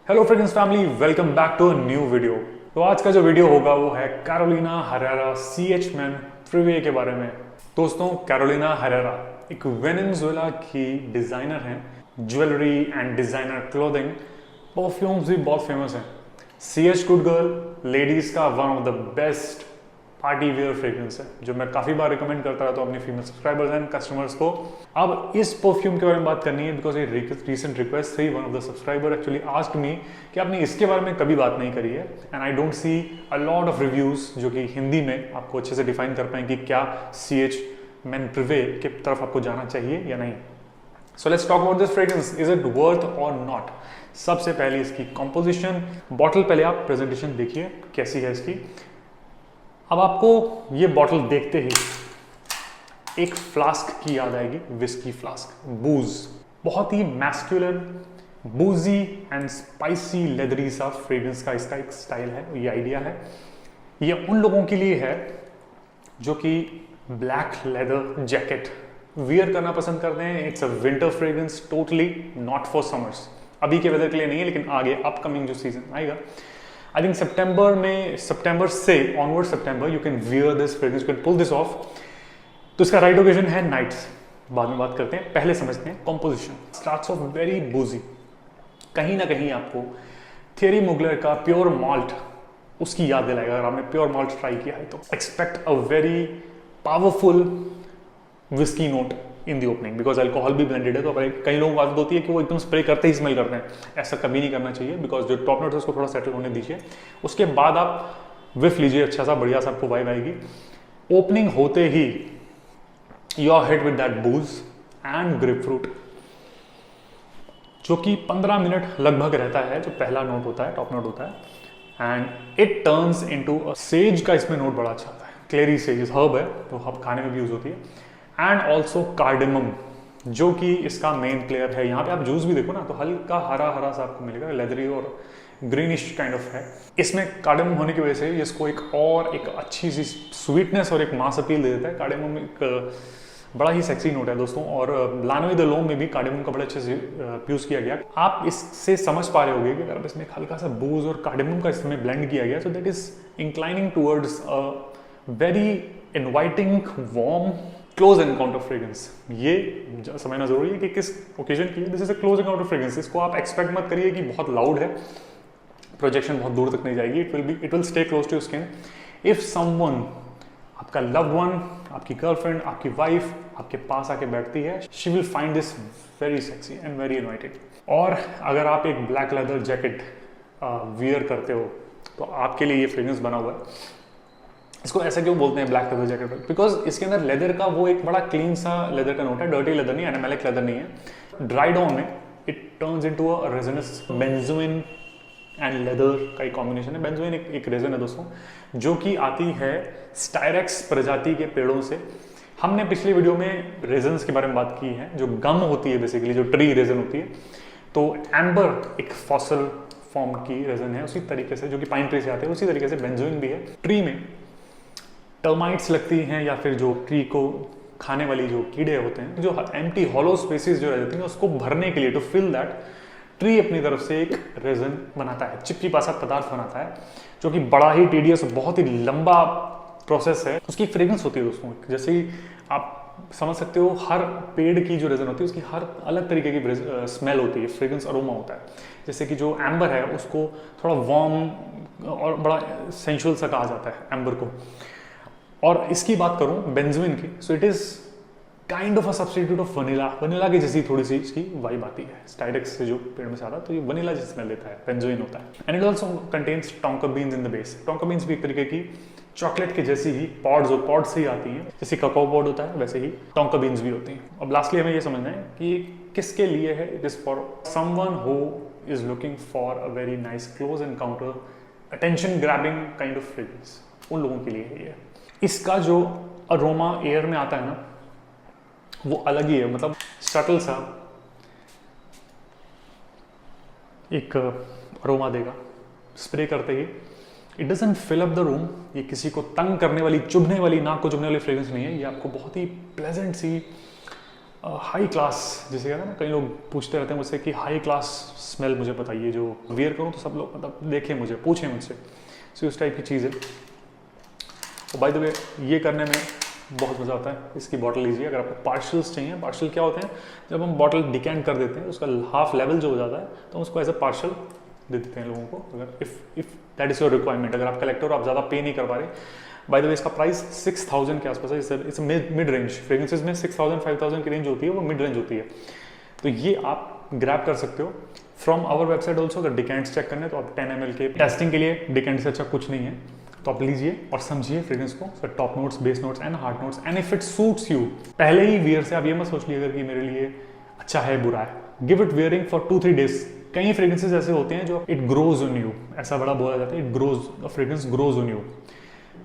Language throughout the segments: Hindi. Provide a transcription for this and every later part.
Hello fragrance family, welcome back to a new video. तो आज का जो वीडियो होगा वो है Carolina Herrera CH men prive के बारे में। दोस्तों, कैरोलिना हरेरा एक वेनेजुएला की डिज़ाइनर हैं। Jewellery and designer clothing, perfumes भी बहुत फेमस हैं। CH गुड गर्ल लेडीज़ का one of the best party wear fragrance है, जो मैं काफ़ी बार रिकमेंड करता रहता हूँ अपने फीमेल सब्सक्राइबर्स एंड कस्टमर्स को। अब इस परफ्यूम के बारे में बात करनी है बिकॉज ये रीसेंट रिक्वेस्ट थी। One of the subscriber actually asked me कि आपने इसके बारे में कभी बात नहीं करी है, and I don't see a lot of reviews जो कि हिंदी में आपको अच्छे से डिफाइन कर पाएँ कि क्या CH मेन प्रिवे की तरफ आपको जाना चाहिए या नहीं। So let's talk about this fragrance, is it worth और नॉट। सबसे पहले इसकी कॉम्पोजिशन, बॉटल पहले आप प्रेजेंटेशन देखिए कैसी है इसकी। अब आपको ये बॉटल देखते ही एक फ्लास्क की याद आएगी, विस्की फ्लास्क, बूज। बहुत ही मैस्कुलर, बूजी एंड स्पाइसी लेदरी सा फ्रेग्रेंस का इसका एक स्टाइल है, ये आइडिया है। ये उन लोगों के लिए है जो कि ब्लैक लेदर जैकेट वियर करना पसंद करते हैं। It's a winter fragrance, totally not for summers. अभी के वेदर के लिए नहीं है, लेकिन आगे अपकमिंग जो सीजन आएगा, आई थिंक सितंबर से onward September, you can wear this fragrance, you can pull this off. तो इसका राइट ओकेजन है नाइट्स, बाद में बात करते हैं। पहले समझते हैं कॉम्पोजिशन। स्टार्ट्स ऑफ वेरी बूजी, कहीं ना कहीं आपको थियरी मुगलर का प्योर माल्ट उसकी याद दिलाएगा। अगर आपने प्योर माल्ट ट्राई किया है तो expect a very powerful whisky note in the opening, because alcohol भी ब्लेंडेड है। तो कई लोगों को आदत होती है कि वो एकदम स्प्रे करते ही स्मेल करते हैं, ऐसा कभी नहीं करना चाहिए। बिकॉज जो टॉप नोट है उसको थोड़ा सेटल होने दीजिए, उसके बाद आप विफ लीजिए, अच्छा सा बढ़िया सा आपको वाइब आएगी। ओपनिंग होते ही you are hit with that booze and grapefruit, जो कि 15 मिनट लगभग रहता है, जो पहला नोट होता है, टॉप नोट होता है, and it turns into says का इसमें नोट बड़ा अच्छा आता है। क्लेरी सेज हर्ब है, तो हर्ब खाने में भी यूज होती है। एंड ऑल्सो कार्डेमम, जो कि इसका मेन प्लेयर है। यहाँ पे आप जूस भी देखो ना, तो हल्का हरा हरा सा आपको मिलेगा, लेदरी और ग्रीनिश काइंड ऑफ है। इसमें कार्डेमम होने की वजह से इसको एक अच्छी सी स्वीटनेस और एक मास अपील दे देता है। कार्डेमम एक बड़ा ही सेक्सी नोट है दोस्तों, और लानोई द लोम में भी कार्डेमम का बड़ा अच्छे से यूज किया गया। आप इससे समझ पा रहे होंगे कि अगर इसमें हल्का सा बूज और कार्डेमम का इसमें ब्लेंड किया गया, तो that is inclining towards a very inviting warm close encounter fragrance. ये समझना जरूरी है कि किस ओकेजन की। This is a close encounter fragrance. इसको आप एक्सपेक्ट मत करिए कि बहुत लाउड है, प्रोजेक्शन बहुत दूर तक नहीं जाएगी। It will stay close to your skin. If someone, आपका लव्ड वन, आपकी गर्लफ्रेंड, आपकी वाइफ आपके पास आके बैठती है, she will find this very sexy and very invited. और अगर आप एक ब्लैक लेदर जैकेट वियर करते हो, तो आपके लिए ये फ्रेग्रेंस बना हुआ है। इसको ऐसा क्यों बोलते हैं ब्लैक लेदर जैकेट? बिकॉज इसके अंदर लेदर का वो एक बड़ा क्लीन सा लेदर का नोट है, डर्टी लेदर नहीं, एनिमेलिक लेदर नहीं है। ड्राइड ऑन में it turns into a resinous, benzoin and leather का एक कॉम्बिनेशन है। बेंजोइन एक रेजन है दोस्तों, जो कि आती है स्टायरेक्स प्रजाति के पेड़ों से। हमने पिछली वीडियो में रेजन्स के बारे में बात की है, जो गम होती है बेसिकली, जो ट्री रेजन होती है। तो एम्बर एक फॉसल फॉर्म की रेजन है, उसी तरीके से, जो कि पाइन ट्री से आते हैं, उसी तरीके से बेंजोइन भी है। ट्री में टर्माइट्स लगती हैं, या फिर जो ट्री को खाने वाली जो कीड़े होते हैं, जो एम्प्टी हॉलो स्पेसेस जो रह जाती हैं, उसको भरने के लिए, टू फिल दैट, ट्री अपनी तरफ से एक रेजन बनाता है, चिपचिपा सा पदार्थ बनाता है, जो कि बड़ा ही टीडियस, बहुत ही लंबा प्रोसेस है। उसकी फ्रेग्रेंस होती है दोस्तों, जैसे ही आप समझ सकते हो, हर पेड़ की जो रेजन होती है उसकी हर अलग तरीके की स्मेल होती है, फ्रेग्रेंस अरोमा होता है। जैसे कि जो एम्बर है उसको थोड़ा वार्म और बड़ा सेंशुअल सा कहा जाता है एम्बर को। और इसकी बात करूं बेंजोइन की, so it is kind of a substitute of vanilla. Vanilla की जैसी थोड़ी सी इसकी वाइब आती है, स्टाइडेक्स से जो पेड़ में से आता है, तो ये वनीला जैसी स्मेल देता है, बेंजोइन होता है। And it also contains tonka beans in the base. Tonka beans भी एक तरीके की चॉकलेट के जैसी ही पॉड से ही आती हैं, जैसे ककाओ पॉड होता है वैसे ही टोंका बीन्स भी होती हैं। अब लास्टली हमें ये समझना है कि किसके लिए है। It is for someone who is looking for a very nice close encounter, attention grabbing kind of fragrance, उन लोगों के लिए है ये। इसका जो अरोमा एयर में आता है ना, वो अलग ही है, मतलब सटल सा एक अरोमा देगा स्प्रे करते ही। It doesn't fill up the room. ये किसी को तंग करने वाली, चुभने वाली, नाक को चुभने वाली फ्रेग्रेंस नहीं है। ये आपको बहुत ही प्लेजेंट सी, हाई क्लास, जैसे कहते हैं ना, कई लोग पूछते रहते हैं मुझसे कि हाई क्लास स्मेल मुझे बताइए जो वियर करूँ तो सब लोग मतलब देखें मुझे, पूछें मुझसे, सो इस टाइप की चीज़ है। तो बाय द वे ये करने में बहुत मज़ा आता है। इसकी बॉटल लीजिए, अगर आपको पार्शल्स चाहिए। पार्शल क्या होते हैं, जब हम बॉटल डिकेंट कर देते हैं उसका हाफ लेवल जो हो जाता है तो उसको एज अ पार्शल दे देते हैं लोगों को, अगर if that is your requirement, अगर आप कलेक्टर हो, आप ज़्यादा पे नहीं कर पा रहे। बाय द वे इसका प्राइस 6000 के आसपास है। इट्स मिड रेंज, फ्रेग्रेंसेज में 6000 5000 की रेंज होती है, वो मिड रेंज होती है। तो ये आप ग्रैब कर सकते हो फ्रॉम आवर वेबसाइट ऑल्सो। अगर डिकेंट्स चेक करने तो आप 10 ml के टेस्टिंग के लिए डिकेंट से अच्छा कुछ नहीं है, तो आप लीजिए और समझिए फ्रेग्रेंस को, sir top notes, base notes and hard notes, and if it suits you, पहले ही वियर से आप ये मत सोच लीजिएगा कि मेरे लिए अच्छा है बुरा है। Give it wearing for 2-3 days. कई फ्रेग्रेंसेज ऐसे होते हैं जो इट ग्रोज ऑन यू, ऐसा बड़ा बोला जाता है, it grows, fragrance grows on you.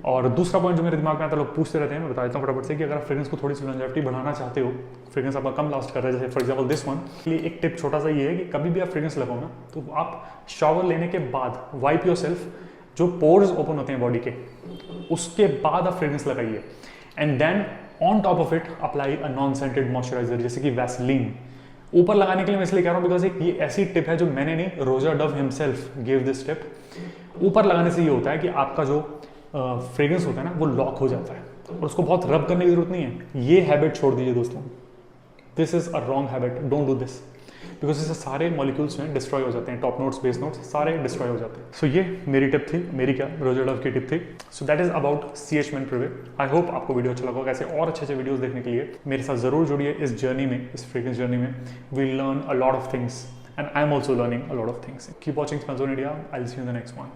और दूसरा पॉइंट जो मेरे दिमाग में आता है, लोग पूछते रहते हैं, मैं बता देता हूँ फटाफट से, कि अगर आप फ्रेग्रेंस को थोड़ी सी लॉन्जेविटी बढ़ाना चाहते हो, फ्रेग्रेंस आपका कम लास्ट कर रहा है, जैसे फॉर एग्जांपल दिस वन, लिए एक टिप छोटा सा ये है कि कभी भी आप फ्रेग्रेंस लगाओ ना, तो आप शावर लेने के बाद वाइप योर सेल्फ, जो पोर्स ओपन होते हैं बॉडी के, उसके बाद आप फ्रेग्रेंस लगाइए, and then on top of it apply a non scented moisturiser, जैसे कि वैसलीन। ऊपर लगाने के लिए मैं इसलिए कह रहा हूँ बिकॉज एक ये ऐसी टिप है जो मैंने नहीं, Roger Dove himself give this tip. ऊपर लगाने से ये होता है कि आपका जो फ्रेग्रेंस होता है ना, वो लॉक हो जाता है, और उसको बहुत रब करने की जरूरत नहीं है। ये हैबिट छोड़ दीजिए दोस्तों, this is a wrong habit, don't do this, because इससे सारे मॉलिक्यूल्स में डिस्ट्रॉय हो जाते हैं, टॉप नोट्स, बेस नोट्स सारे डिस्ट्रॉय हो जाते हैं। सो ये मेरी टिप थी, मेरी क्या, रोजर डव की टिप थी। So that is about CH men prive. I hope आपको वीडियो अच्छा लगा होगा। ऐसे और अच्छे वीडियोस देखने के लिए मेरे साथ जरूर जुड़िए इस जर्नी में, इस फ्रेग्रेंस जर्नी में। We learn a lot of things and I am also learning a lot of things. Keep watching smells on India. I will see you in the next one.